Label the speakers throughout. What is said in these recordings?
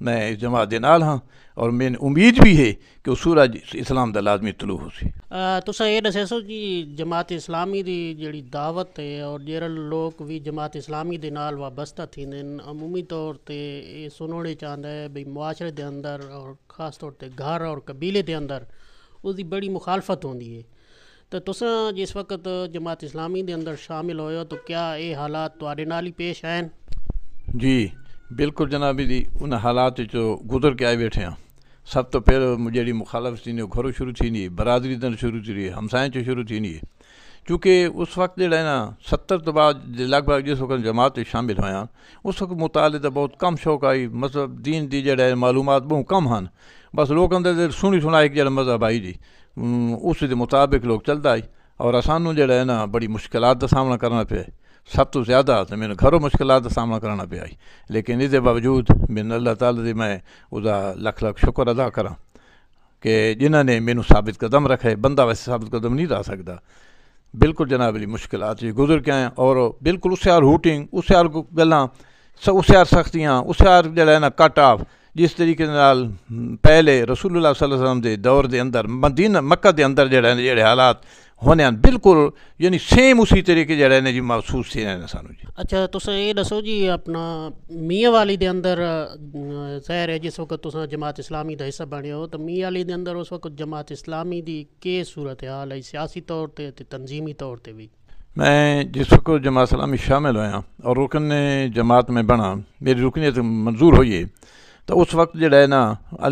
Speaker 1: میں اس جماعت دے نال ہاں اور میں امید بھی ہے کہ سورج اسلام دا لازمی طلوع ہو سی۔
Speaker 2: تساں یہ دسو جی جماعت اسلامی دی جڑی دعوت ہے اور جڑے لوگ بھی جماعت اسلامی دے نال وابستہ تھیندے عمومی طور تے یہ سنونے چاہندا ہے بھئی معاشرے دے اندر اور خاص طور تے گھر اور قبیلے دے اندر اس دی بڑی مخالفت ہوندی ہے، تو تساں جس وقت جماعت اسلامی دے اندر شامل ہوئے ہو تو کیا یہ حالات تواڈے نال ہی پیش آئیں؟
Speaker 1: جی بالکل جناب جی، ان حالات جو گزر کے آئے بیٹھے ہیں، سب تو پہلے جیڑی مخالفت تھی وہ گھروں شروع تھی نہیں، برادری دن شروع تھی، ہمسائیں چ شروع تھی نہیں، کیونکہ اس وقت جڑا ہے نا 70 تو بعد لگ بھگ جس وقت جماعت شامل ہویا اس وقت مطالعے دا بہت کم شوق آئی، مطلب دین دی جڑا ہے معلومات بہت کم ہن، بس لوگوں دے سنی سنا ایک جڑا مذہب آئی جی اس دے مطابق لوگ چلتا آئی، اور سانوں جڑا ہے نا بڑی مشکلات دا سامنا کرنا پیا، سب تو زیادہ تو میں گھروں مشکلات کا سامنا کرنا پیا، لیکن اس کے باوجود میں اللہ تعالیٰ دی میں ادا لکھ لکھ شکر ادا کراں کہ جنہوں نے مینوں ثابت قدم رکھے، بندہ ویسے ثابت قدم نہیں رہ سکتا، بالکل جناب علی مشکلات گزر کے آئے، اور بالکل اس یار ہوٹنگ، اس یار گلاں، اس یار سختیاں، اس یار جڑا ہے نا کٹ آف، جس طریقے نال پہلے رسول اللہ صلی اللہ علیہ وسلم دے دور دے اندر مدینہ مکہ دے اندر جڑے حالات ہونے ہیں بالکل یعنی سیم اسی طریقے جڑے نے جی محسوس تھے سانو جی۔
Speaker 2: اچھا تساں یہ دسو جی اپنا میاں والی دے اندر ظاہر ہے جس وقت تساں جماعت اسلامی دا حصہ بنے ہو تو میاں والی دے اندر اس وقت جماعت اسلامی دی کی صورت حال ہے سیاسی طور تے تنظیمی طور تے بھی؟
Speaker 1: میں جس وقت جماعت اسلامی شامل ہویا اور رکن جماعت میں بنا، میری رکنیت منظور ہوئی ہے، تو اس وقت جڑا ہے نا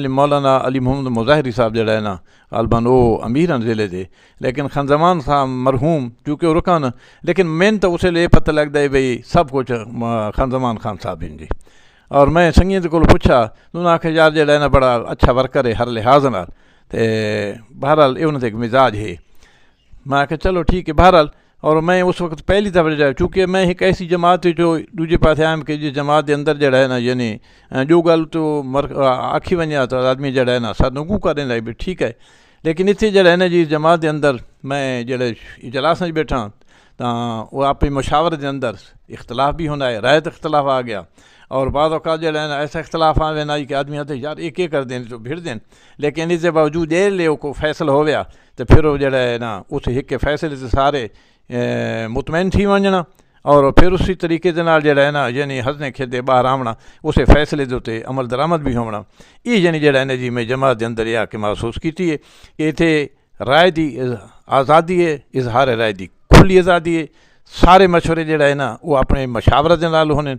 Speaker 1: مولانا علی محمد مظاہری صاحب جڑا ہے نا غالباً وہ امیر ہیں ضلع دے، لیکن خان زمان صاحب مرحوم چونکہ وہ رکن، لیکن مین تو اسے لے پتہ لگتا ہے بھئی سب کچھ خان زمان خان صاحب ہیں جی، اور میں سنگیت کو پوچھا تو انہوں نے آخیا یار جڑا ہے نا بڑا اچھا ورکر ہے ہر لحاظ نال، تے بہرحال یہ انہوں نے ایک مزاج ہے، میں آخیا چلو ٹھیک ہے بہرحال، اور میں اس وقت پہلی دفعہ جائے چونکہ میں ایک ایسی جماعت جو دوجے پاس آیا کہ جس جماعت کے اندر جڑا ہے نا یعنی جو گل تو آکھی ونجا تو آدمی جڑا ہے نا سادگو کرنے لائے بھی ٹھیک ہے، لیکن اتنے جڑا ہے نا جی جماعت کے اندر میں جڑے اجلاس بیٹھا تو وہ اپنی مشاورت کے اندر اختلاف بھی ہونا ہے، رائے اختلاف آ گیا، اور بعض اوقات جڑا ہے نا ایسا اختلاف آ گیا کہ آدمی آتے یار ایک کر دیں تو بھیڑ دیں، لیکن اس کے باوجود یہ لے کو فیصلہ ہو گیا تو پھر وہ جڑا ہے نا اس ایک فیصلے سے سارے مطمئن تھی ونجنا، اور پھر اسی طریقے دے نال جڑا ہے نا یعنی ہسنے کھیتے باہر آونا اسے فیصلے دے تے عمل درآمد بھی ہونا، یہ یعنی جڑا ہے نا جی میں جماعت دے اندر یہ کہ محسوس کیتی ہے کہ اتنے رائے دی آزادی ہے، اظہار رائے دی کھلی آزادی ہے، سارے مشورے جڑا ہے نا وہ اپنے مشاورت دے نال ہونے،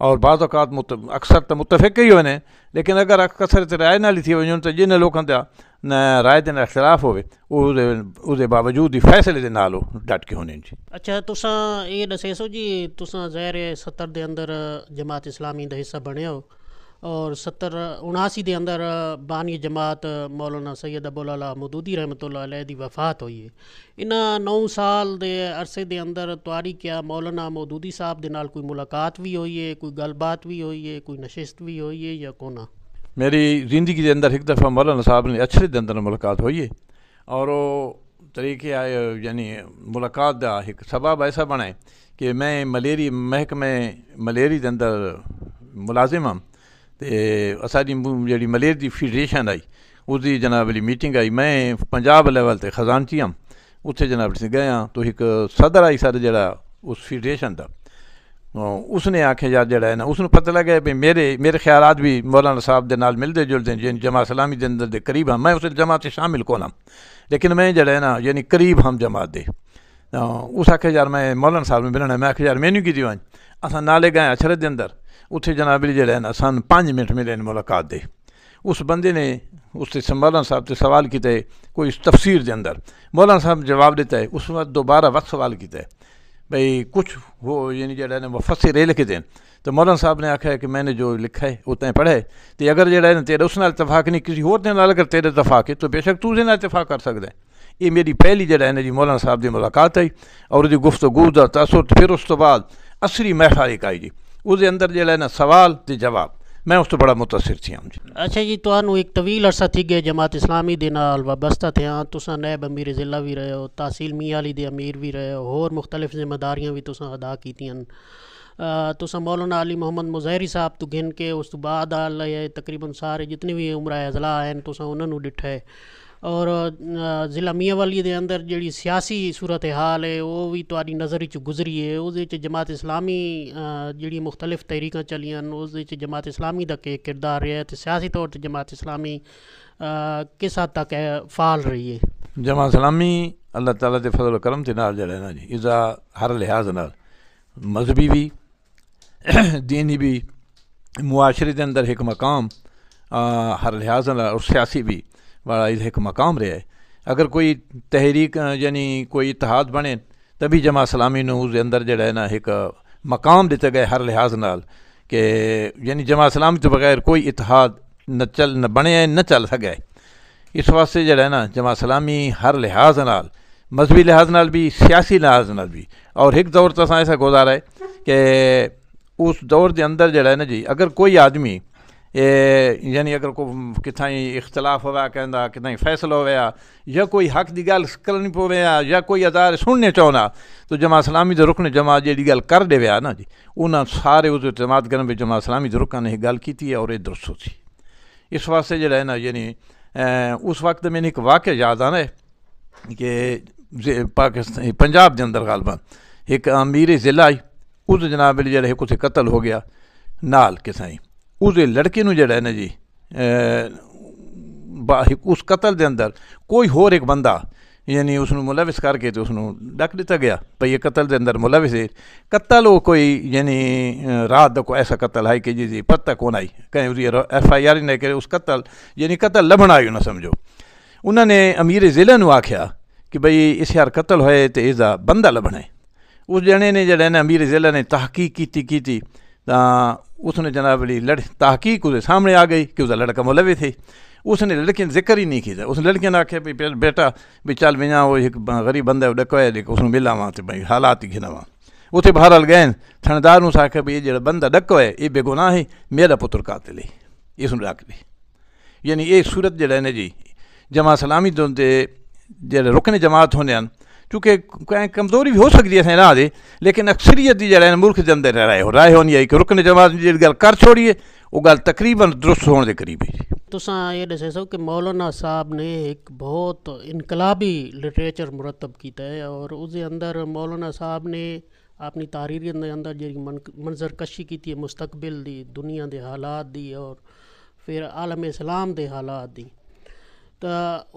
Speaker 1: اور بعض اوقات اکثر تو متفق ہی ہونے، لیکن اگر کثرت رائے نال تھی ونجن تو جن لوگوں کا رائے دے اختلاف ہوئے اس باوجود ہی فیصلے دے نال ڈٹ کے ہونے جی۔
Speaker 2: اچھا تساں یہ دسے سو جی تساں ظاہر 70 دے اندر جماعت اسلامی دا حصہ بنے ہو، اور 79 دے اندر بانی جماعت مولانا سید ابوالعلا مودودی رحمۃ اللہ علیہ دی وفات ہوئی ہے، انہاں 9 سال دے عرصے دے اندر تواڈی کیا مولانا مودودی صاحب دے نال کوئی ملاقات بھی ہوئی ہے، کوئی گل بات بھی ہوئی ہے، کوئی نشست بھی ہوئی ہے یا کونا؟
Speaker 1: میری زندگی کے اندر ایک دفعہ مولانا صاحب نے اچھے دے اندر ملاقات ہوئی ہے، اور وہ طریقے آئے یعنی ملاقات دا ایک سبب ایسا بنا کہ میں ملیری محکمہ ملیری دے اندر ملازم ہوں، تے اساڈی جڑی ملیری دی فیڈریشن آئی اس دی جناب علی میٹنگ آئی، میں پنجاب لیول تے خزانچی ہوں، اتنے جناب سے گیا تو ایک صدر آئی سارے جڑا اس فیڈریشن دا، اس نے آخیا یار جڑا ہے نا اس نے پتہ لگا بھی میرے خیالات بھی مولانا صاحب دے نال ملتے جلتے ہیں، جن جماعت اسلامی دے اندر دے قریب ہم، میں اس جماعت سے شامل کون ہوں لیکن میں جڑا ہے نا یعنی قریب ہم جماعت دے، اس آخیا یار میں مولانا صاحب نے ملنا، میں آخیا یار مینو کی دیوان اساں نالے گئے اچھرت دے اندر، اتنے جناب علی جڑا ہے نا سن 5 منٹ ملے ملاقات دے، اس بندے نے اس سے مولانا صاحب سے سوال کیتا ہے کوئی تفسیر دے اندر، مولانا صاحب جواب دیتا ہے، اس وقت دوبارہ وقت سوال کیتا ہے بھئی کچھ وہ یعنی جڑا ہے نا مفسر لکھ دیں، تو مولانا صاحب نے آکھا ہے کہ میں نے جو لکھا ہے اتنا پڑھا ہے، تو اگر جڑا ہے نا تیرا اس نال اتفاق نہیں کسی اور نال اگر تیرے اتفاق ہے تو بے شک تو اسے نال اتفاق کر سکتا ہے۔ یہ میری پہلی جڑا ہے نا جی مولانا صاحب دی ملاقات آئی، اور دی گفتگو دا تاثر، پھر اس تو بعد عصری محفل ایک آئی جی، اس دے اندر جڑا ہے نا سوال تے جواب، میں اس تو بڑا متاثر تھی ہوں جی.
Speaker 2: اچھا جی، تہانوں ایک طویل عرصہ تھی گئے جماعت اسلامی دے نال وابستہ تھیاں. تساں نائب امیر ضلع بھی رہے ہو، تحصیل میاں علی دے امیر بھی رہے ہو، اور مختلف ذمہ داریاں بھی تساں ادا کیتیاں. تساں مولانا علی محمد مظہری صاحب تو گن کے اس تو بعد آئے تقریباً سارے جتنے بھی عمرہ اضلاع ہیں تساں انہاں نوں ڈٹھا ہے. اور ضلع میاں والی دے اندر جڑی سیاسی صورت حال ہے وہ بھی تہاڈی نظر وچ گزری ہے. اس وچ جماعت اسلامی جڑی مختلف تحریکاں چلیاں اس وچ جماعت اسلامی دا کہ کردار رہا ہے تے سیاسی طور تے جماعت اسلامی کس حد تک فعال رہی ہے؟
Speaker 1: جماعت اسلامی اللہ تعالیٰ دے فضل و کرم تے نال جڑا ہے نا جی اسا ہر لحاظ نال مذہبی بھی دینی بھی معاشرے دے اندر ایک مقام ہر لحاظ نال اور سیاسی بھی بڑا ایک مقام رہا ہے. اگر کوئی تحریک یعنی کوئی اتحاد بنے تبھی جماعت اسلامی نو اس دے اندر جڑا ہے نا ایک مقام دیتا گیا ہر لحاظ نال کہ یعنی جماعت اسلامی تو بغیر کوئی اتحاد نہ بنے نہ چل سکے. اس واسطے جڑا ہے نا جماعت اسلامی ہر لحاظ نال مذہبی لحاظ نال بھی سیاسی لحاظ نال بھی اور ایک دور تو ایسا گزارا ہے کہ اس دور دے اندر جڑا ہے نا جی اگر کوئی آدمی یعنی اگر کوئی کتھائیں اختلاف ہوا کہندا کتھائیں فیصلہ ہوا یا کوئی حق دی گل کرنی پوے یا کوئی ادار سننے چاہنا تو جماعت اسلامی دے رکن جماعت جیڑی گل کر دے ویا نا جی انہاں سارے اس اعتماد کرن وچ جماعت اسلامی دے رکن نے گل کیتی ہے اور یہ درست ہوتی. اس واسطے جڑا ہے نا یعنی اس وقت میں نے ایک واقعہ یاد آنا ہے کہ پاکستان پنجاب دے اندر غالباً ایک امیر ضلع آئی اس جناب جڑا ہے کچھ قتل ہو گیا نال کسائیں اس لڑکے نو جڑا ہے نا جی اس قتل دے اندر کوئی ہور ایک بندہ یعنی اس نو ملوث کر کے تو اس نو ڈک دیتا گیا بھئی یہ قتل دے اندر ملوث ہے. قتل وہ کوئی یعنی رات دا کوئی ایسا قتل ہے کہ جی پتہ کون آئی کہیں اس ایف آئی آر ہی نہیں کرے اس قتل یعنی قتل لبن آئی نہ سمجھو. انہوں نے امیر ضلع نو آکھیا کہ بھئی اس یار قتل ہوئے تو اس دا بندہ لبنا ہے. اس جنے نے جڑا ہے نا امیر ضلع نے تحقیق کیتی تا اس نے جناب تحقیق اس سامنے آ گئی کہ اس کا لڑکا ملوث ہے. اس نے لڑکے نے ذکر ہی نہیں کیا. اس لڑکے نے آخیا بھی بیٹا بھی چل وجا وہ ایک غریب بندہ ہے ڈکا ہے لیکن اس نے ملاواں تو بھائی حالات ہی گھنواں. اتنے بہرحال گئے تھندار نے آخیا بھی یہ جڑا بندہ ڈکا ہے یہ بے گناہ ہے میرا پتر قاتل ہے اس نے ڈک دے. یعنی یہ صورت جڑا ہے نا جی جماعت اسلامی دے جڑے رکن جماعت ہونے ہیں چونکہ کمزوری بھی ہو سکتی ہے نہ دے لیکن اکثریت دی جڑا ہے ملک دے اندر رائے ہونی ہے کہ رکن جماعت جی گل کر چھوڑیے وہ گل تقریباً درست ہونے دے قریب ہے.
Speaker 2: تساں یہ دسے سو کہ مولانا صاحب نے ایک بہت انقلابی لٹریچر مرتب کیتا ہے اور اس دے اندر مولانا صاحب نے اپنی تحریر دے اندر جی منظر کشی کیتی ہے مستقبل دی دنیا دے حالات دی اور پھر عالم اسلام دے حالات دی. تو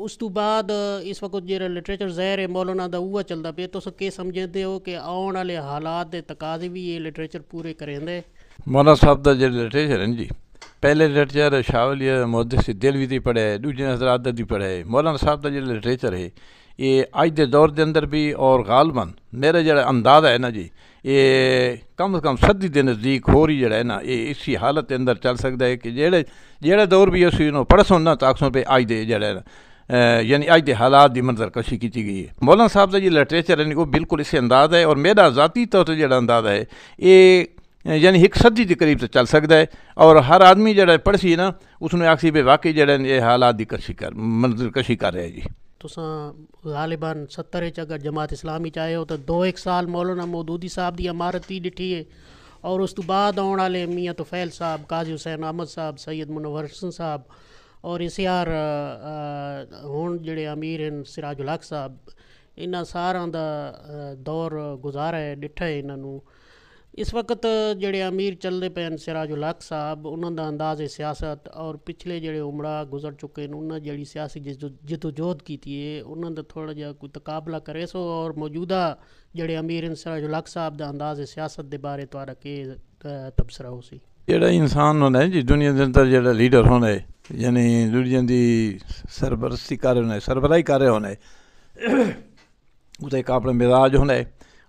Speaker 2: اس تو بعد اس وقت جو لٹریچر ظاہر ہے مولانا دا وہ چلتا پہ تو کہ سمجھتے ہو کہ آن والے حالات دے تقاضے بھی یہ لٹریچر پورے کریں دے.
Speaker 1: مولانا صاحب دا جو لٹریچر ہے جی پہلے لٹریچر شاولی محدث دلوی دی پڑھے دوسرے حضرات دی پڑھے. مولانا صاحب دا جو لٹریچر ہے یہ اج دے دور دے اندر بھی اور غالباً میرا جڑا اندازہ ہے نا جی یہ کم از کم صدی دے نزدیک ہو رہی جڑا ہے نا یہ اسی حالت کے اندر چل سکتا ہے کہ جڑا دور بھی اسی انہوں پڑھ سننا تاکسوں پہ اج دے جڑا ہے نا یعنی اج دے حالات دی منظر کشی کی گئی ہے. مولانا صاحب کا جو لٹریچر ہے وہ بالکل اسی انداز ہے اور میرا ذاتی طور سے جڑا انداز ہے یہ یعنی ایک صدی کے قریب سے چل سکتا ہے اور ہر آدمی جڑا پڑھسی نا اس نے آخسی پہ واقعی جڑا یہ حالات دی منظر کشی کر رہے جی.
Speaker 2: تساں غالباً 70 اگر جماعت اسلامی چاہے ہو تو 2-1 سال مولانا مودودی صاحب دی امارت ہی ڈٹھی ہے اور اس تو بعد آنے والے میاں طفیل صاحب قاضی حسین احمد صاحب سید منور حسن صاحب اور اسیار ہون جڑے امیر ہیں سراج الحق صاحب انہاں ساراں دا دور گزارا ہے ڈٹھا ہے انہوں. اس وقت جڑے امیر چلتے پے سراج الحق صاحب انہوں دا انداز سیاست اور پچھلے جڑے عمرہ گزر چکے ہیں انہوں جڑی سیاسی جدوجہد کیتی ہے انہوں دا تھوڑا جہا کوئی تقابلہ کرے سو اور موجودہ جڑے امیر ہیں سراج الحق صاحب دا انداز سیاست دے بارے توارا کہ تبصرہ ہو سی.
Speaker 1: جڑا انسان ہونا ہے جی دنیا دے اندر جڑا لیڈر ہونا ہے یعنی دنیا دی سرپرستی کر رہے ہونا ہے سربراہی کر رہے ہونا ہے اس ایک اپنا مزاج ہونا ہے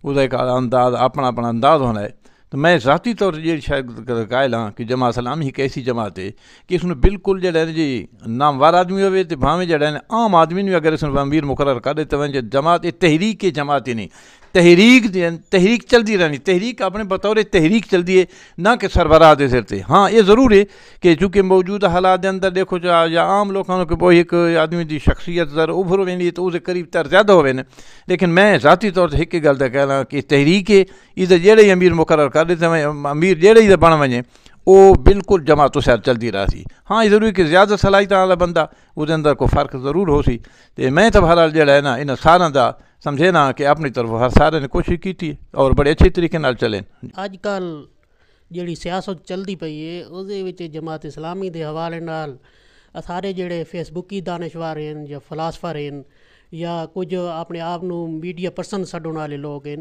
Speaker 1: اس ایک انداز اپنا انداز ہونا ہے تو میں ذاتی طور سے شاید قائل ہاں کہ جماعت اسلامی ایک ایسی جماعت ہے کہ اس نے بالکل جڑا ہے جی نامور آدمی ہوئے تو بھاویں جڑا ہے عام آدمی نے اگر اس نے امیر مقرر کر دے تو جماعت تحریک کی جماعت ہی نہیں، تحریک چلتی رہنی، تحریک اپنے بطور تحریک چلتی ہے، نہ کہ سربراہ دے سر تے۔ ہاں یہ ضرور ہے کہ چونکہ موجودہ حالات دے اندر دیکھو یا عام لوگوں کے کوئی ایک آدمی دی شخصیت ذرا ابھر وینی تو اسے قریب تر زیادہ ہوئے نے، لیکن میں ذاتی طور سے ایک گل کہہ رہا کہ تحریک ہے ادھر جہڑے امیر مقرر کر دیتے ہیں امیر جہڑے ادھر بن وجے وہ بالکل جماعت سیر چلتی رہا سی۔ ہاں یہ ضروری کہ زیادہ صلاحیت والا بندہ وہ اندر کوئی فرق ضرور ہو سی، تو میں تو بہرحال جڑا ہے نا ان سارا دا سمجھے نا کہ اپنی طرف ہر سارے نے کوشش کی اور بڑے اچھے طریقے نال چلیں۔
Speaker 2: اج کل جڑی سیاست چلتی پئی ہے اس جماعت اسلامی دے حوالے نال سارے جڑے فیس بکی دانشور ہیں یا فلاسفر ہیں یا کچھ اپنے آپ نو میڈیا پرسن سڈن والے لوگ ہیں،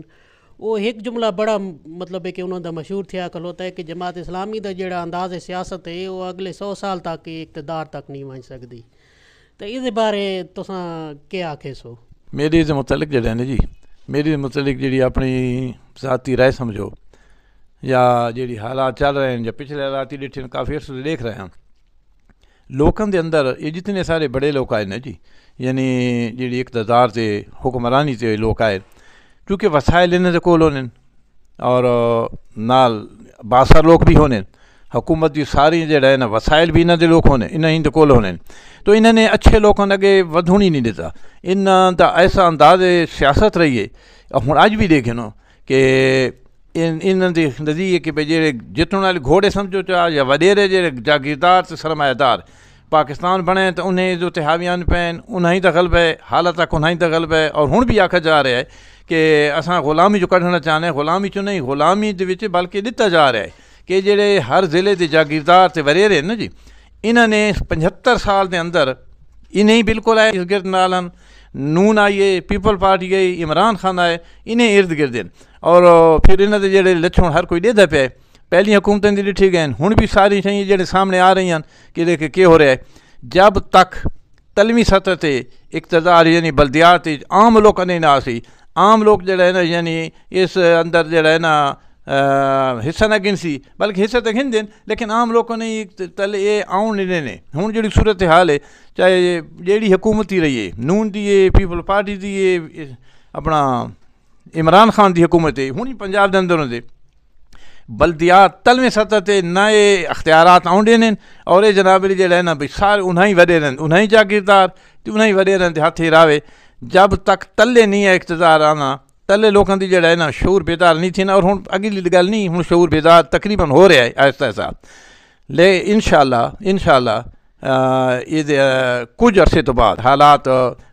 Speaker 2: وہ ایک جملہ بڑا مطلب ہے کہ انہوں دا مشہور تھیا کھلوتا ہے کہ جماعت اسلامی دا جڑا انداز سیاست ہے وہ اگلے 100 سال تک اقتدار تک نہیں ون سکتی، تو اس بارے تساں کیا آکھے سو؟
Speaker 1: میری اس متعلق جڑا ہے نا جی، میری متعلق جڑی اپنی ذاتی رائے سمجھو یا جڑی حالات چل رہے ہیں یا پچھلے حالات ڈیٹھے کافی عرصے سے دیکھ رہے ہیں لوگوں دے اندر یہ جتنے سارے بڑے لوگ آئے نا جی، یعنی جڑی اقتدار تے حکمرانی تے لوگ آئے چونکہ وسائل انہیں دے کول ہونے اور نال باثر لوگ بھی ہونے، حکومت دی ساری جڑا ہے نا وسائل بھی انہاں دے لوگ ہونے، انہاں دے کول ہونے، تو انہوں نے اچھے لوگوں نے اگے ودھونی نہیں دیتا، انہاں دا ایسا انداز سیاست رہی ہے۔ ہن اج بھی دیکھیں نا کہ انہاں دی نظریے کہ بھئی جڑے جتنے والے گھوڑے سمجھو چاہ یا وڈیرے جڑے جاگیردار تے سرمایہ دار پاکستان بنے تو انہیں جو تحاویان پین انہیں دا غلبہ ہے، حالت تک انہیں دا غلبہ ہے، اور ہن بھی آکھا جا رہا ہے کہ اساں غلامی جو کڈھنا چاہنے، غلامی چ نہیں غلامی دے وچ بلکہ دتا جا رہا ہے کہ جڑے ہر ضلع دے جاگیردار تے وڈیرے ہیں نا جی، انہوں نے 75 سال دے اندر انہیں بالکل آئے اس گرد نالن نون آئیے، پیپل پارٹی آئی، عمران خان آئے، انہیں ارد گرد ہیں، اور پھر انہوں دے جڑے لچھن ہر کوئی دے پہ پہلی حکومتیں دی ڈٹھی گئے ہن بھی ساری چاہیے جڑے سامنے آ رہی ہیں کہ دیکھیں کیا ہو رہا ہے۔ جب تک تعلیمی سطح تے اقتدار یعنی بلدیات عام لوگ نہیں نہ سی، عام لوگ جڑا ہے نا یعنی اس اندر جڑا ہے نا حصہ نہ گن سی بلکہ حصہ تو گن دین، لیکن عام لوگوں نے تلے یہ آؤن نہیں نے۔ ہوں جڑی صورت حال ہے چاہے جیڑی حکومت ہی رہی ہے نون دی ہے، پیپل پارٹی دی ہے، اپنا عمران خان دی حکومت ہے، ہوں پنجاب دے اندر دے بلدیات تلویں سطح تے نئے اختیارات آؤنڈے نے، اور یہ جناب علی جڑا ہے نا بھئی سارے انہیں وڈے رہن، انہیں جاگیردار تے انہیں وڈے رہن تے ہاتھ راوے۔ جب تک تلے نہیں ہے اقتدار آنا، تلے لوگوں دی جڑا ہے نا شعور بیدار نہیں تھی نا، اور ہن اگلی گل نہیں ہن شعور بیدار تقریباً ہو رہا ہے ایسا ایسا، لے انشاءاللہ یہ کچھ عرصے تو بعد حالات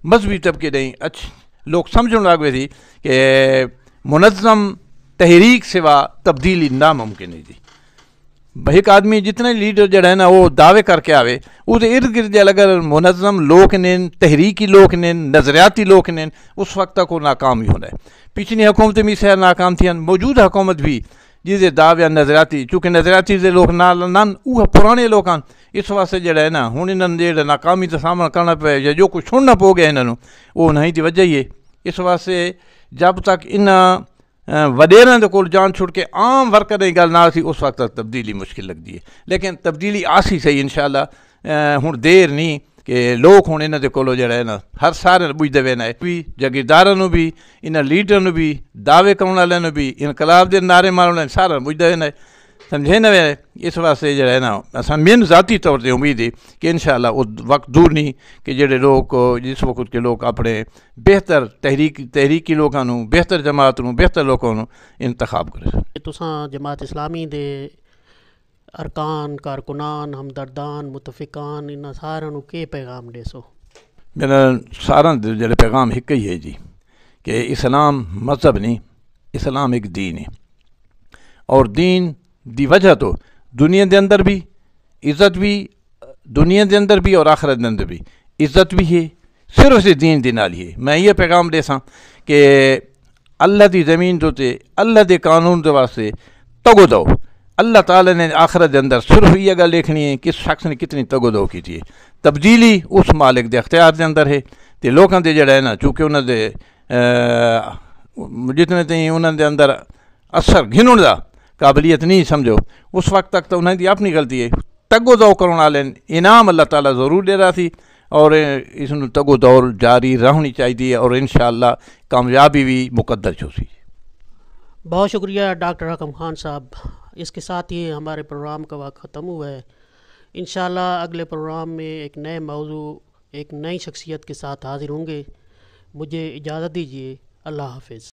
Speaker 1: مذہبی طبقے نہیں اچھے لوگ سمجھنے لگ گئے تھی کہ منظم تحریک سوا تبدیلی ناممکن ہے جی۔ ایک آدمی جتنے لیڈر جڑا ہے نا وہ دعوے کر کے آوے اس ارد گرد اگر منظم لوگ نے، تحریکی لوگ نے، نظریاتی لوگ نے، اس وقت تک وہ ناکام ہی ہونا ہے۔ پچھلی حکومتیں بھی سیر ناکام تھیں، موجودہ حکومت بھی جسے دعوے نظریاتی چونکہ نظریاتی سے لوگ نان وہ پرانے لوگ ہیں، اس واسطے جڑا ہے نا ہوں انہوں نے جڑا ناکامی کا سامنا کرنا پے یا جو کچھ چھوڑنا پو گیا انہوں وہ نہیں دی وجہ ہی ہے۔ اس واسطے جب تک انہاں وڈیراں دے کول جان چھوڑ کے عام ورکر دی گل نہ سی اس وقت تک تبدیلی مشکل لگتی ہے، لیکن تبدیلی آسی صحیح انشاءاللہ۔ ہن دیر نہیں کہ لوگ ہوں انہاں دے کولو جڑا ہے نا ہر سارے بجھتے وے نا بھی جاگیرداراں نوں بھی انہاں لیڈراں نوں بھی دعوے کرن والے نوں بھی انقلاب دے نعرے مارن والے سارے بجھتے وے نا، سمجھے نا۔ اس واسطے جڑا ہے نا اساں میں ذاتی طور تے امید ہے کہ انشاءاللہ وہ وقت دور نہیں کہ جڑے لوگ جس وقت کے لوگ اپنے بہتر تحریکی لوگوں نوں، بہتر جماعت نوں، بہتر لوگوں نوں انتخاب کرے۔
Speaker 2: تساں جماعت اسلامی دے ارکان، کارکنان، ہمدردان، متفقان انہاں سارے نوں کے پیغام دے سو؟
Speaker 1: میرا سارا جڑے پیغام ایک ہی ہے جی کہ اسلام مذہب نہیں، اسلام ایک دین ہے، اور دین دی وجہ تو دنیا دے اندر بھی عزت بھی، دنیا دے اندر بھی اور آخرت دے اندر بھی عزت بھی ہے، صرف اسے دین دے نال ہی ہے۔ میں یہ پیغام دے ساں کہ اللہ دی زمین جو تے اللہ دے قانون دے واسطے تگو دو، اللہ تعالیٰ نے آخرت دے اندر صرف یہ گل دیکھنی ہے کہ شخص نے کتنی تگو دو کی تھی۔ تبدیلی اس مالک دے اختیار دے اندر ہے، تے لوگوں دے جڑا ہے نا چونکہ انہوں دے جتنے تھی انہوں دے اندر اثر گھنن دا قابلیت نہیں سمجھو، اس وقت تک تو انہیں دی اپنی غلطی ہے. تگو دو کرنے والے انعام اللہ تعالیٰ ضرور دے رہا سی، اور اس نو تگو دور جاری رہنی چاہیے، اور انشاءاللہ کامیابی بھی مقدر چھو سی.
Speaker 2: بہت شکریہ ڈاکٹر حکم خان صاحب. اس کے ساتھ ہی ہمارے پروگرام کا وقت ختم ہوا ہے. انشاءاللہ اگلے پروگرام میں ایک نئے موضوع، ایک نئی شخصیت کے ساتھ حاضر ہوں گے. مجھے اجازت دیجیے. اللہ حافظ.